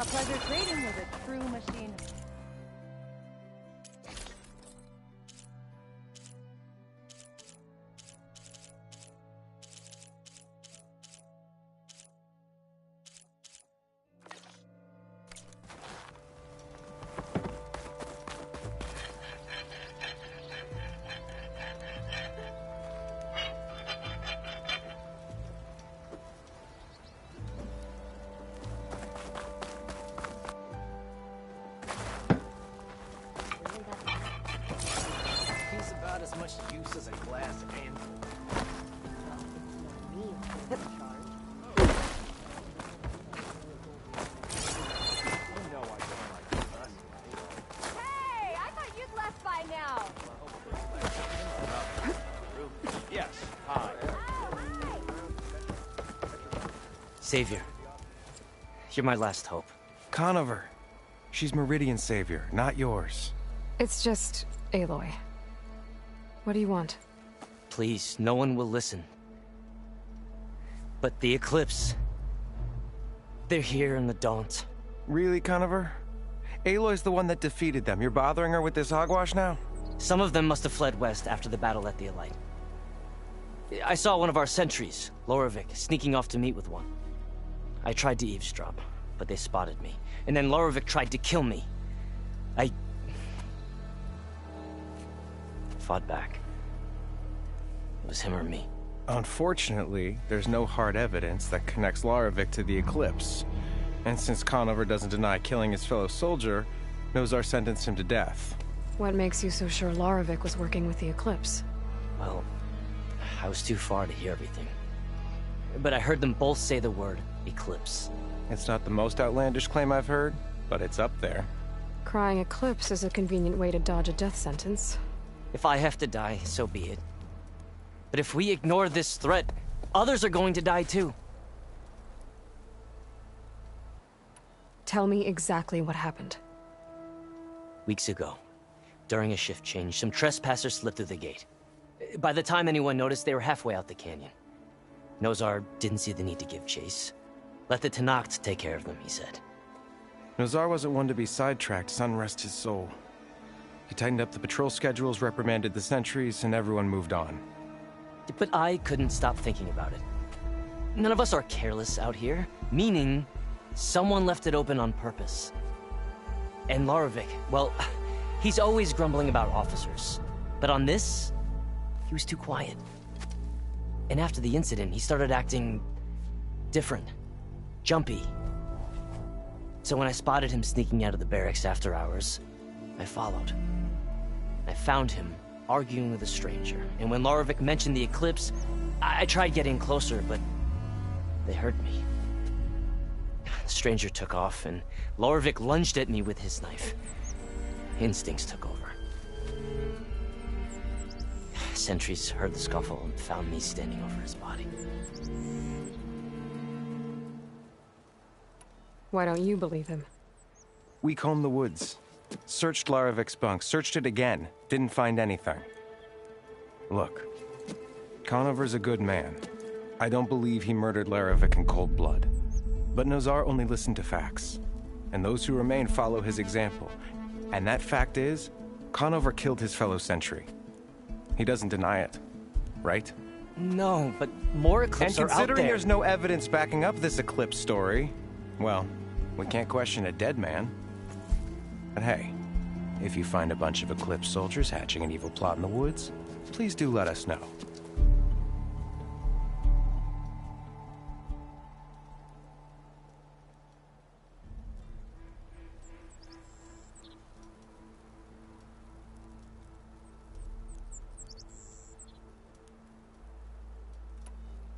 A pleasure trading with a true machine. As much use as a glass anvil. Hey, I thought you'd left by now. Yes, hi. Savior, you're my last hope. Conover. She's Meridian's savior, not yours. It's just Aloy. What do you want? Please, no one will listen. But the Eclipse... they're here in the Daunt. Really, Conover? Aloy's the one that defeated them. You're bothering her with this hogwash now? Some of them must have fled west after the battle at the Elite. I saw one of our sentries, Loravik, sneaking off to meet with one. I tried to eavesdrop, but they spotted me. And then Loravik tried to kill me. I fought back. It was him or me. Unfortunately, there's no hard evidence that connects Loravik to the Eclipse. And since Conover doesn't deny killing his fellow soldier, Nozar sentenced him to death. What makes you so sure Loravik was working with the Eclipse? Well, I was too far to hear everything. But I heard them both say the word Eclipse. It's not the most outlandish claim I've heard, but it's up there. Crying Eclipse is a convenient way to dodge a death sentence. If I have to die, so be it. But if we ignore this threat, others are going to die too. Tell me exactly what happened. Weeks ago, during a shift change, some trespassers slipped through the gate. By the time anyone noticed, they were halfway out the canyon. Nozar didn't see the need to give chase. Let the Tenakth take care of them, he said. Nozar wasn't one to be sidetracked, sun rest his soul. He tightened up the patrol schedules, reprimanded the sentries, and everyone moved on. But I couldn't stop thinking about it. None of us are careless out here, meaning someone left it open on purpose. And Loravik, well, he's always grumbling about officers. But on this, he was too quiet. And after the incident, he started acting different, jumpy. So when I spotted him sneaking out of the barracks after hours, I followed. I found him arguing with a stranger, and when Loravik mentioned the Eclipse, I tried getting closer, but they heard me. The stranger took off, and Loravik lunged at me with his knife. Instincts took over. Sentries heard the scuffle and found me standing over his body. Why don't you believe him? We combed the woods. Searched Laravik's bunk, searched it again. Didn't find anything. Look, Conover's a good man. I don't believe he murdered Laravik in cold blood. But Nozar only listened to facts. And those who remain follow his example. And that fact is, Conover killed his fellow sentry. He doesn't deny it, right? No, but more Eclipse are out there. And considering there's no evidence backing up this Eclipse story, well, we can't question a dead man. But hey, if you find a bunch of Eclipse soldiers hatching an evil plot in the woods, please do let us know.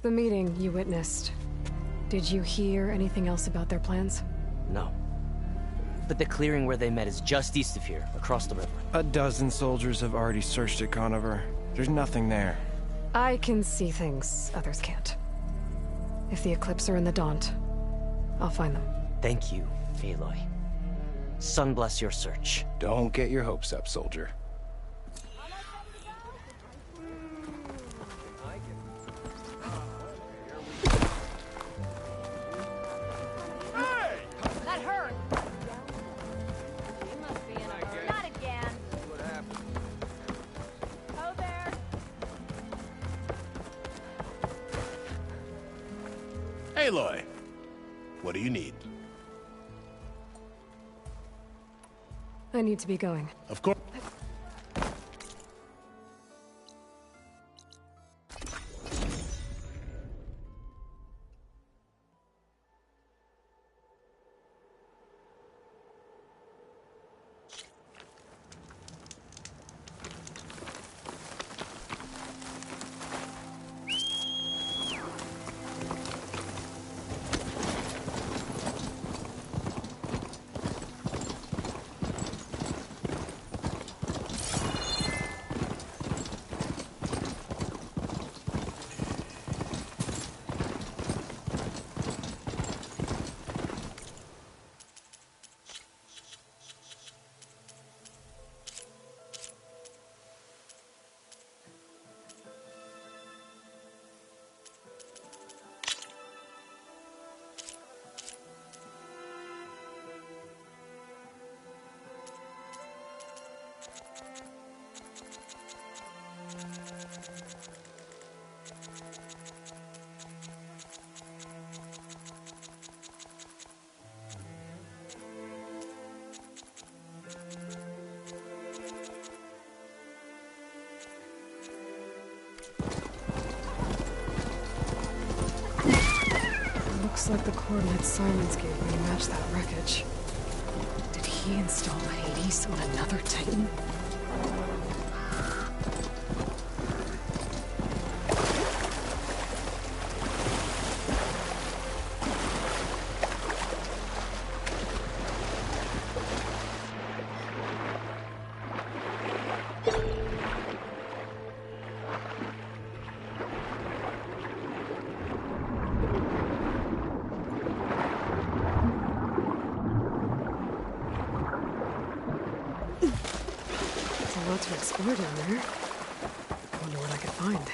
The meeting you witnessed. Did you hear anything else about their plans? No. But the clearing where they met is just east of here, across the river. A dozen soldiers have already searched it, Conover. There's nothing there. I can see things others can't. If the Eclipse are in the Daunt, I'll find them. Thank you, Aloy. Sun bless your search. Don't get your hopes up, soldier. That hurt. Aloy, what do you need? I need to be going. Of course. Looks like the coordinates Silence gave me match that wreckage. Did he install Hades on another Titan? There's a lot to explore down there. Wonder what I could find.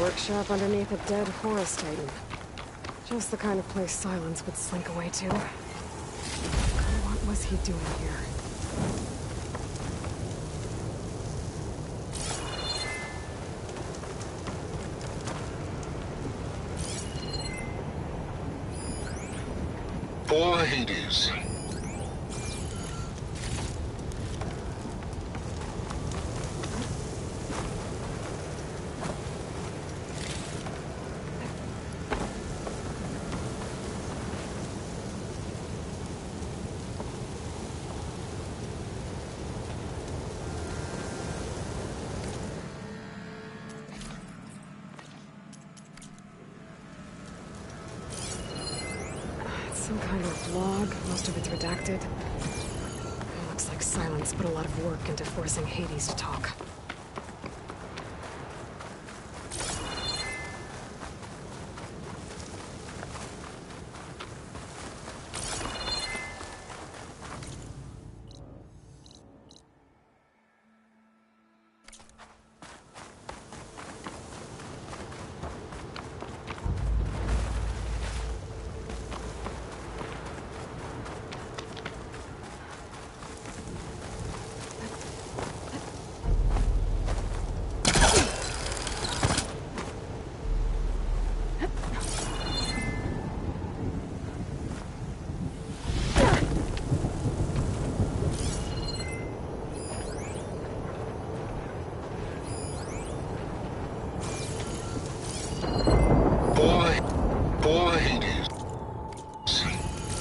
Workshop underneath a dead Horus Titan. Just the kind of place Silence would slink away to. What was he doing here? For Hades. Some kind of log, most of it's redacted. It looks like Silence put a lot of work into forcing Hades to talk. Poor Hades.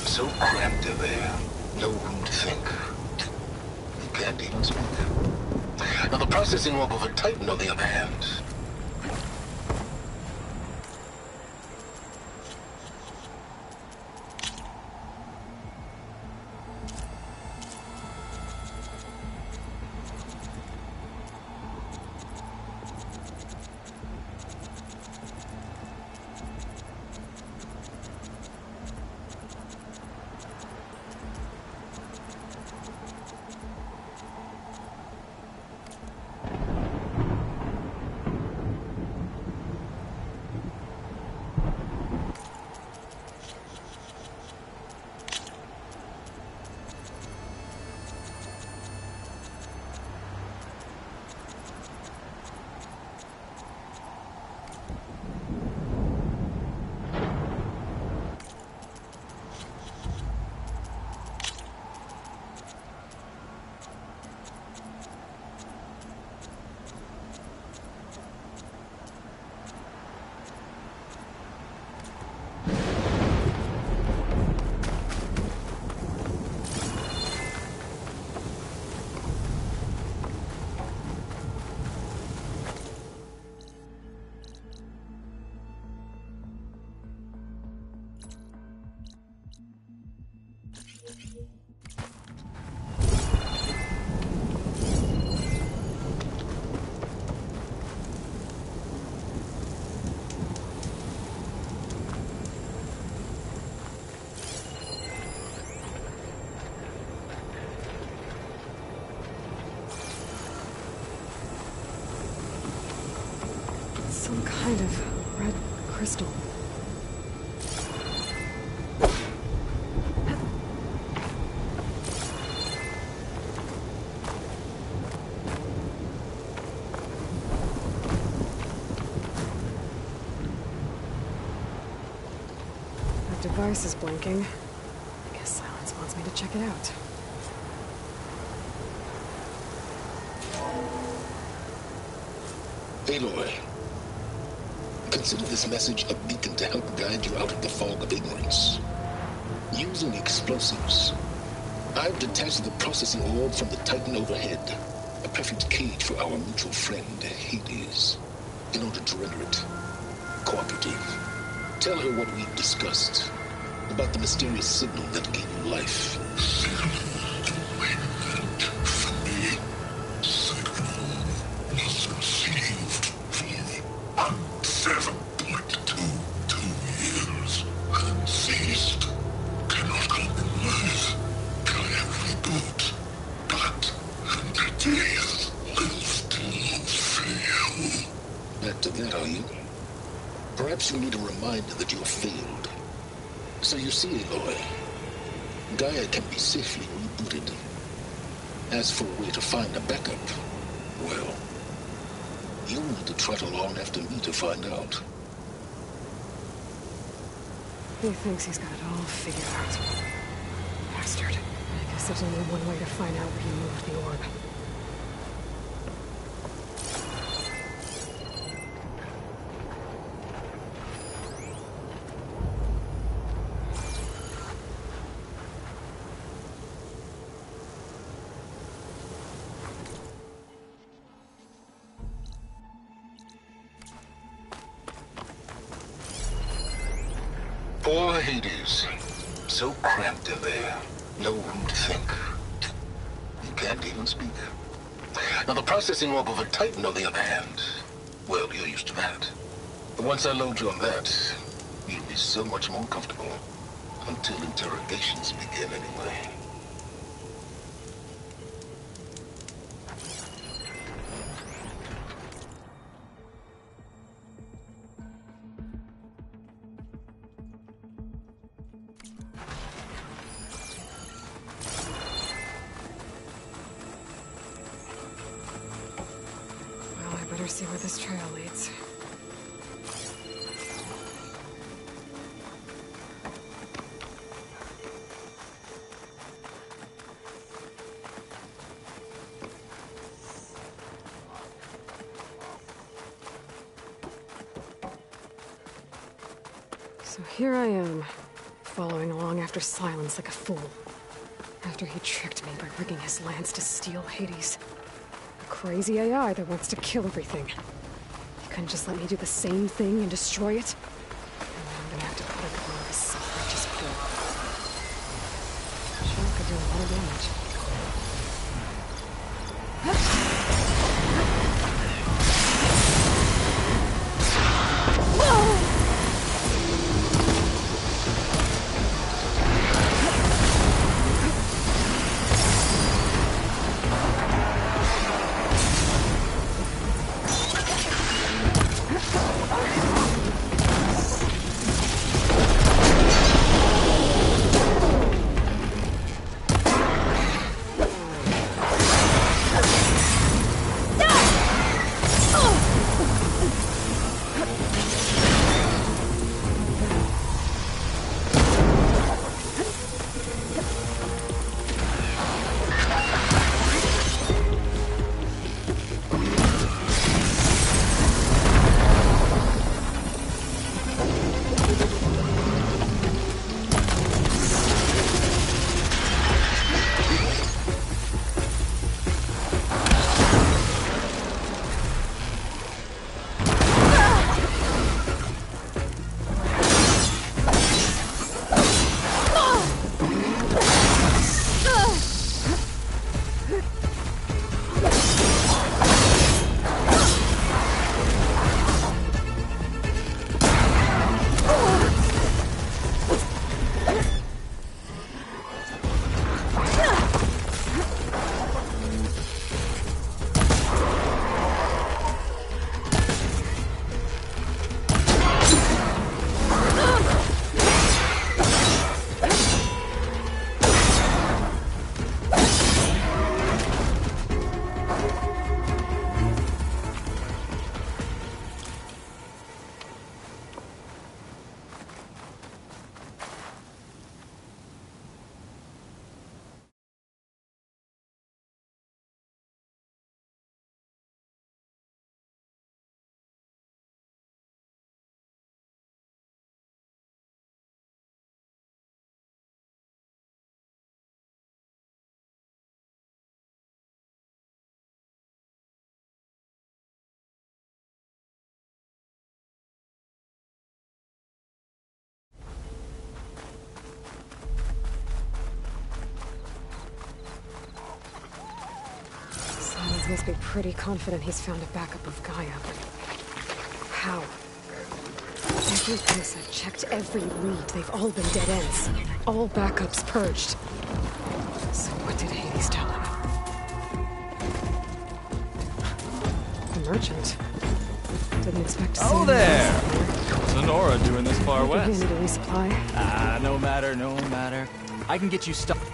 So cramped in there. No room to think. You can't even speak. processing orb of a Titan, on the other hand. Some kind of red crystal. That device is blinking. I guess Silence wants me to check it out. Aloy, consider this message a beacon to help guide you out of the fog of ignorance. Using explosives, I've detached the processing orb from the Titan overhead, a perfect cage for our mutual friend, Hades, in order to render it cooperative. Tell her what we've discussed about the mysterious signal that gave you life. Perhaps you need a reminder that you have failed. So you see, Aloy, Gaia can be safely rebooted. As for a way to find a backup, well, you'll need to trot along after me to find out. He thinks he's got it all figured out. Bastard. I guess there's only one way to find out where he moved the orb. Poor Hades. So cramped in there. No room to think. You can't even speak. Now the processing orb of a Titan, on the other hand, well, you're used to that. But once I load you on that, you'll be so much more comfortable. Until interrogations begin, anyway. Better see where this trail leads. So here I am, following along after Silence like a fool. After he tricked me by rigging his lance to steal Hades. A crazy AI that wants to kill everything. You couldn't just let me do the same thing and destroy it? And then I'm gonna have to put it on this self-righteous bill. Sure could do a lot of damage. Silence must be pretty confident he's found a backup of Gaia. How? Every place I've checked, every lead, they've all been dead ends. All backups purged. So what did Hades tell him? The merchant. Didn't expect to see him. Oh there! Sonora doing this far Maybe he west. needed a resupply. No matter, no matter. I can get you stuff.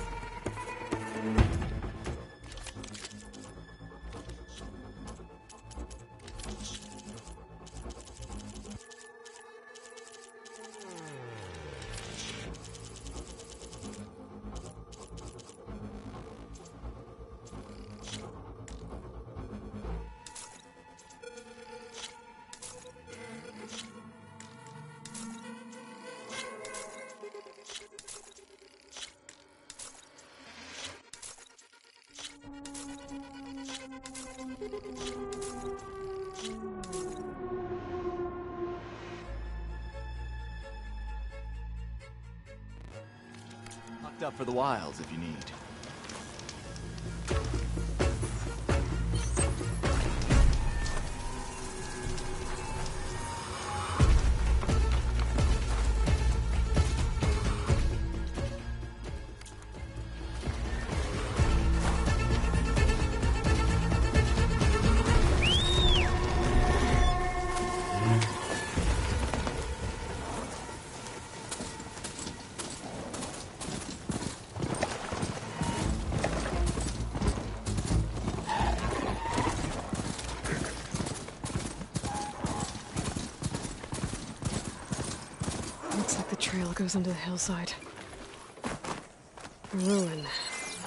Locked up for the wilds if you need. Looks like the trail goes under the hillside. A ruin.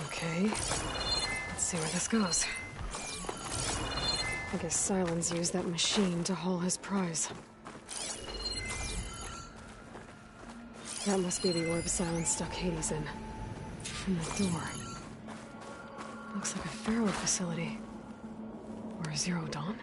Okay. Let's see where this goes. I guess Silence used that machine to haul his prize. That must be the orb Silence stuck Hades in. And the door. Looks like a Pharaoh facility. for Zero Dawn?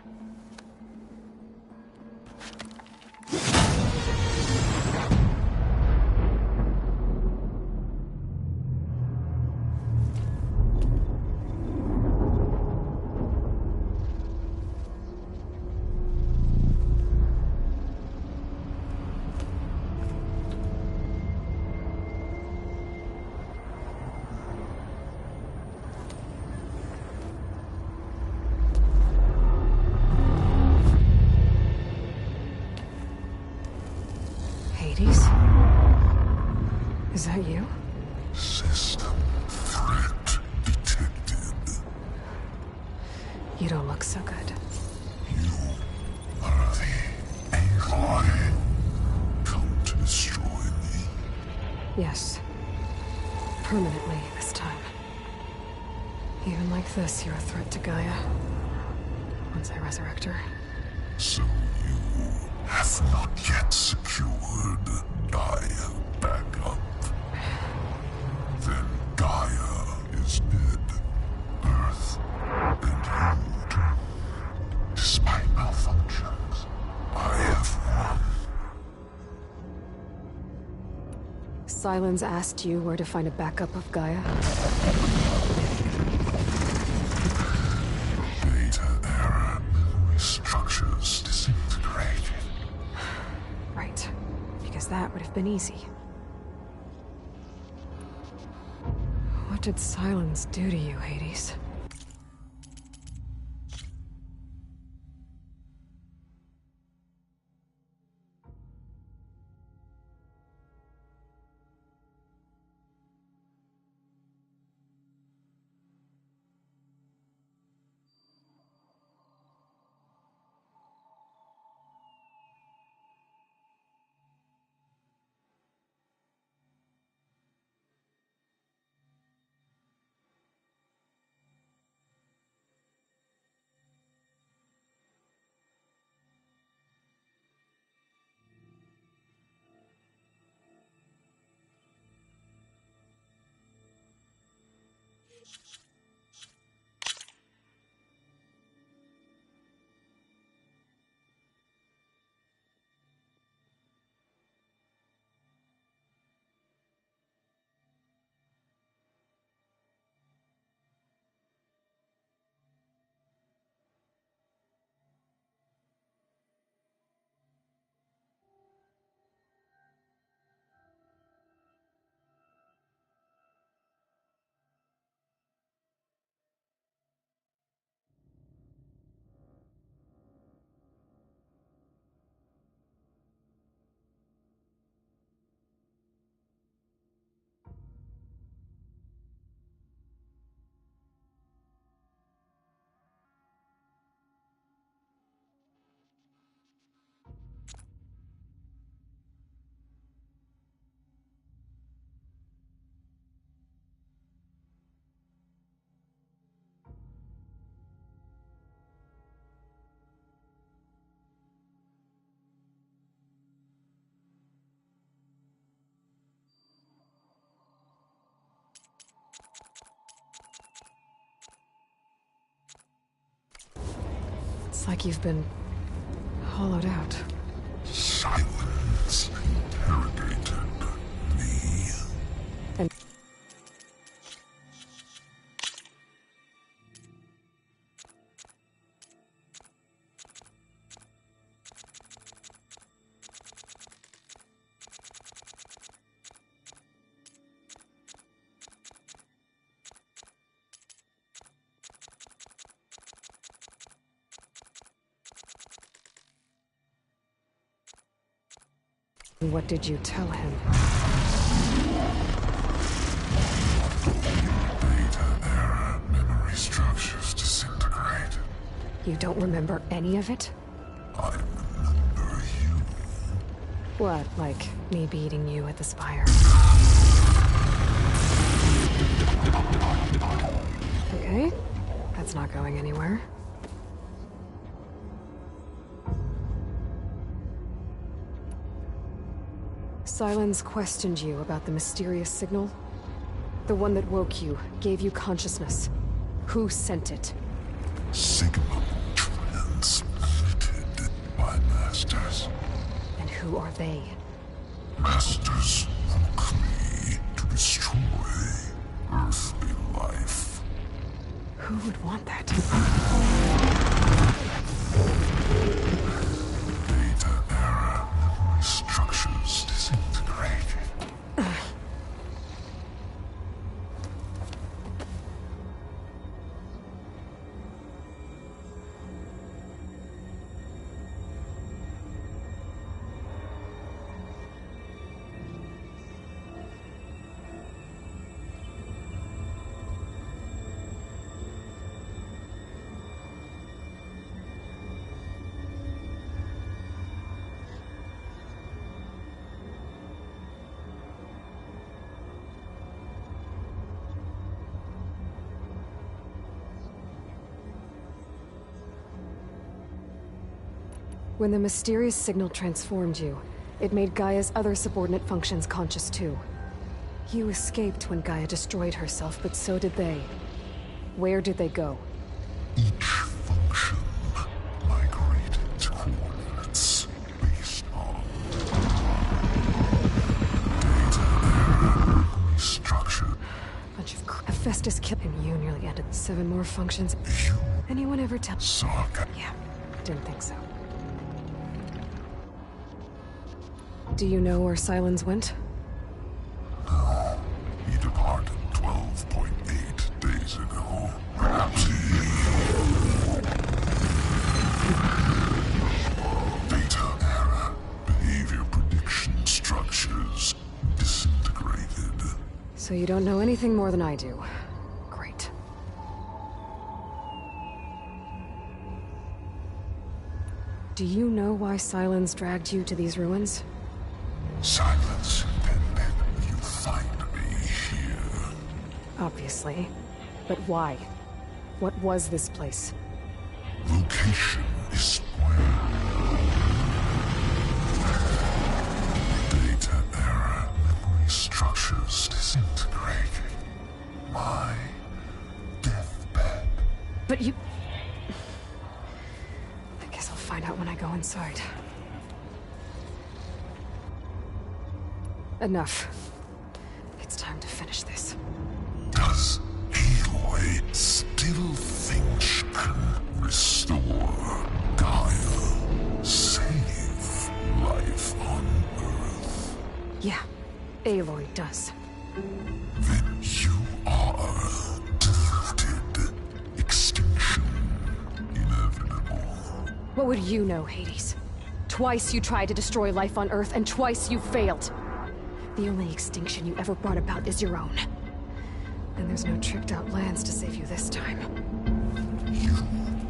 Hades? Is that you? System threat detected. You don't look so good. You are the Aloy. Come to destroy me. Yes. Permanently this time. Even like this, you're a threat to Gaia. Once I resurrect her. So you have not yet secured Gaia back up. Then Gaia is dead. Earth and you too. Despite malfunctions, I have won. Sylens asked you where to find a backup of Gaia? Beta era memory structures disintegrated. Right. Because that would have been easy. What did Sylens do to you, Hades? It's like you've been hollowed out. Silence interrogated me. And what did you tell him? Beta era memory structures disintegrate. You don't remember any of it? I remember you. What, like me beating you at the Spire? Okay, that's not going anywhere. Sylens questioned you about the mysterious signal? The one that woke you, gave you consciousness. Who sent it? Sigma translated by masters. And who are they? Masters woke me to destroy earthly life. Who would want that? Data era memory structures disintegrated. When the mysterious signal transformed you, it made Gaia's other subordinate functions conscious too. You escaped when Gaia destroyed herself, but so did they. Where did they go? Each function migrated to coordinates based on data era memory structure. Bunch of Hephaestus killed, and you nearly ended 7 more functions. You Anyone ever tell? saw Yeah, didn't think so. Do you know where Silence went? No, he departed 12.8 days ago. Perhaps Data era behavior prediction structures disintegrated. So you don't know anything more than I do. Great. Do you know why Silence dragged you to these ruins? Silence intended you find me here. Obviously. But why? What was this place? Location is square. Data era memory structures disintegrated. My deathbed. But you... I guess I'll find out when I go inside. Enough. It's time to finish this. Does Aloy still think she can restore Gaia? Save life on Earth? Yeah, Aloy does. Then you are deluded. Extinction inevitable. What would you know, Hades? Twice you tried to destroy life on Earth, and twice you failed. The only extinction you ever brought about is your own. And there's no tricked-out lands to save you this time. You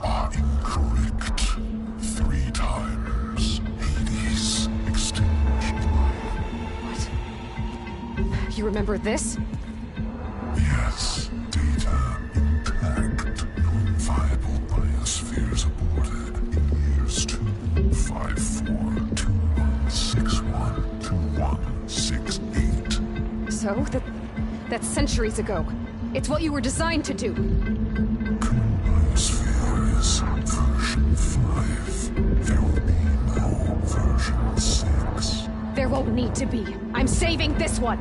are incorrect. 3 times. Hades. Extinction. What? You remember this? Yes. Data intact. Non-viable biospheres aborted in years 254, 2161, 2168. So? That's centuries ago. It's what you were designed to do. Biosphere is version 5. There will be no version 6. There won't need to be. I'm saving this one.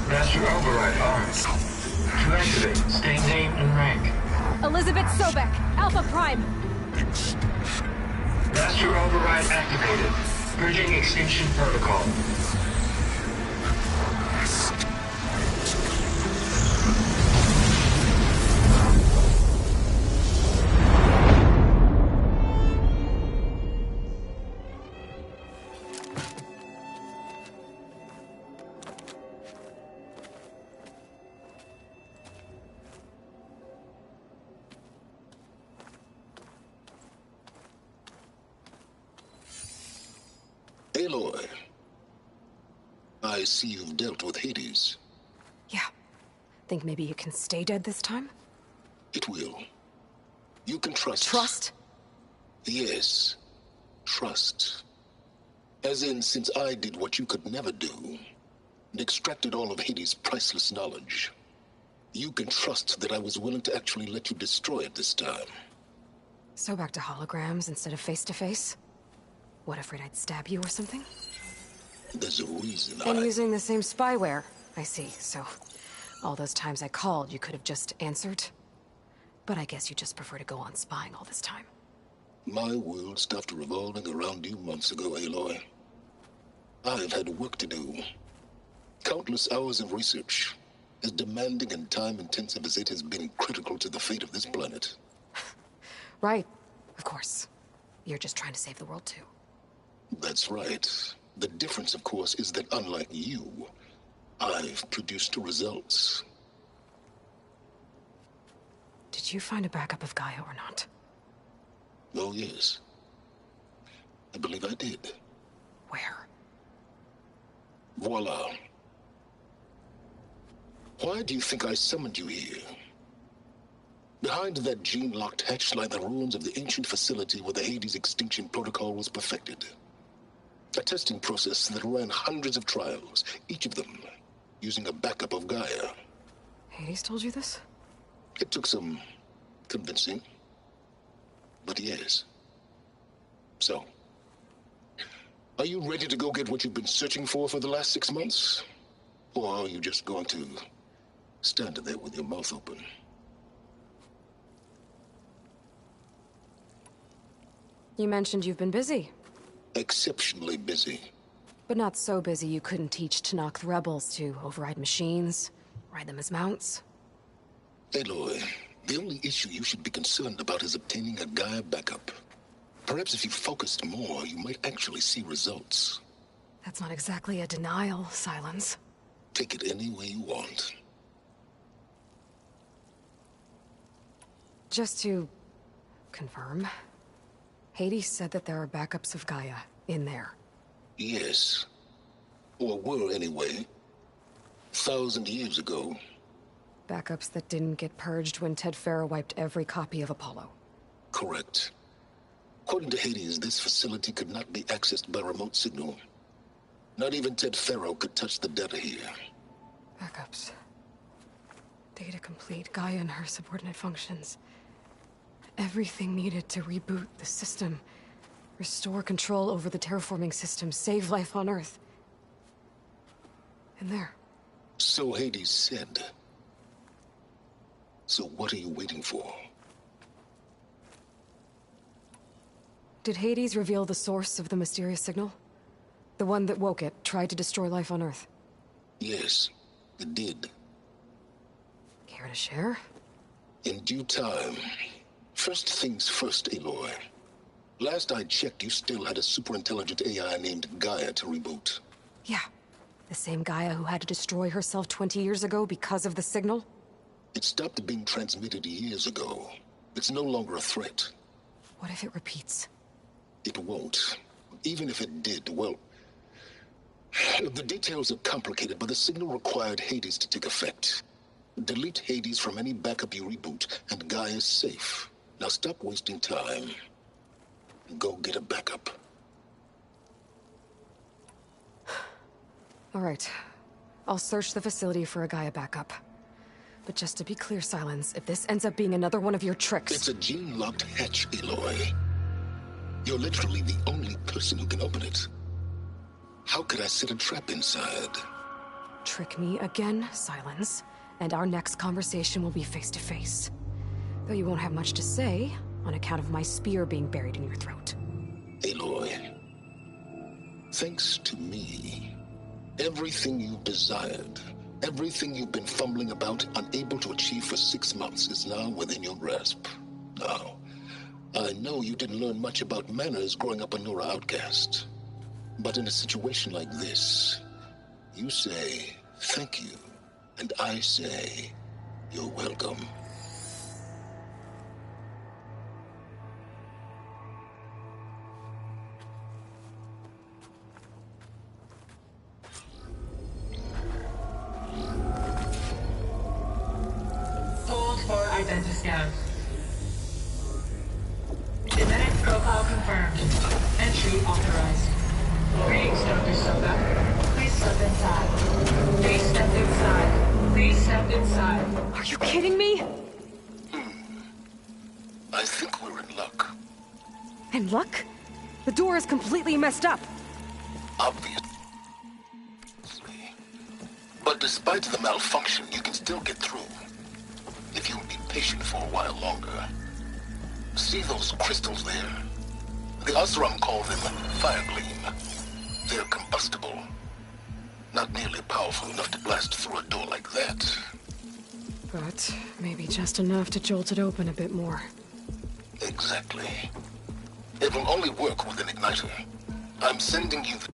Master override armed. To activate, state name and rank. Elizabeth Sobek, Alpha Prime. Master override activated. Bridging extinction protocol. Aloy, I see you've dealt with Hades. Yeah. Think maybe you can stay dead this time? It will. You can trust. Trust? Yes. Trust. As in, since I did what you could never do, and extracted all of Hades' priceless knowledge, You can trust that I was willing to actually let you destroy it this time. So back to holograms instead of face-to-face? What, afraid I'd stab you or something? There's a reason And using the same spyware. I see, so... all those times I called, you could have just answered? But I guess you just prefer to go on spying all this time. My world stopped revolving around you months ago, Aloy. I've had work to do. Countless hours of research. As demanding and time-intensive as it has been critical to the fate of this planet. Right. Of course. You're just trying to save the world, too. That's right. The difference, of course, is that unlike you, I've produced results. Did you find a backup of Gaia or not? Oh, yes. I believe I did. Where? Voila. Why do you think I summoned you here? Behind that gene-locked hatch lie the ruins of the ancient facility where the Hades extinction protocol was perfected. A testing process that ran hundreds of trials, each of them using a backup of Gaia. Hades told you this? It took some convincing, but yes. So, are you ready to go get what you've been searching for the last 6 months? Or are you just going to stand there with your mouth open? You mentioned you've been busy. Exceptionally busy. But not so busy you couldn't teach Tenakth rebels to override machines, ride them as mounts. Aloy, the only issue you should be concerned about is obtaining a Gaia backup. Perhaps if you focused more, you might actually see results. That's not exactly a denial, Silence. Take it any way you want. Just to confirm, Hades said that there are backups of Gaia in there. Yes. Or were anyway. 1,000 years ago. Backups that didn't get purged when Ted Faro wiped every copy of Apollo. Correct. According to Hades, this facility could not be accessed by remote signal. Not even Ted Faro could touch the data here. Backups. Data complete, Gaia and her subordinate functions. Everything needed to reboot the system. Restore control over the terraforming system, save life on Earth. And there. So Hades said. So what are you waiting for? Did Hades reveal the source of the mysterious signal? The one that woke it, tried to destroy life on Earth? Yes, it did. Care to share? In due time. First things first, Aloy. Last I checked, you still had a super-intelligent AI named Gaia to reboot. Yeah. The same Gaia who had to destroy herself 20 years ago because of the signal? It stopped being transmitted years ago. It's no longer a threat. What if it repeats? It won't. Even if it did, well... the details are complicated, but the signal required Hades to take effect. Delete Hades from any backup you reboot, and Gaia's safe. Now stop wasting time. Go get a backup. All right. I'll search the facility for a Gaia backup. But just to be clear, Silence, if this ends up being another one of your tricks... It's a gene-locked hatch, Aloy. You're literally the only person who can open it. How could I set a trap inside? Trick me again, Silence, and our next conversation will be face-to-face. Though you won't have much to say, on account of my spear being buried in your throat. Aloy, thanks to me, everything you've desired, everything you've been fumbling about, unable to achieve for 6 months, is now within your grasp. Now, I know you didn't learn much about manners growing up a Nora outcast. But in a situation like this, you say, thank you, and I say, you're welcome. Hold for identiscan. Genetic profile confirmed. Entry authorized. Greetings, Dr. Soda. Please step inside. Please step inside. Please step inside. Are you kidding me? I think we're in luck. In luck? The door is completely messed up. Obviously. But despite the malfunction, you can still get through. If you'll be patient for a while longer. See those crystals there? The Oseram call them fire gleam. They're combustible. Not nearly powerful enough to blast through a door like that. But maybe just enough to jolt it open a bit more. Exactly. It will only work with an igniter. I'm sending you the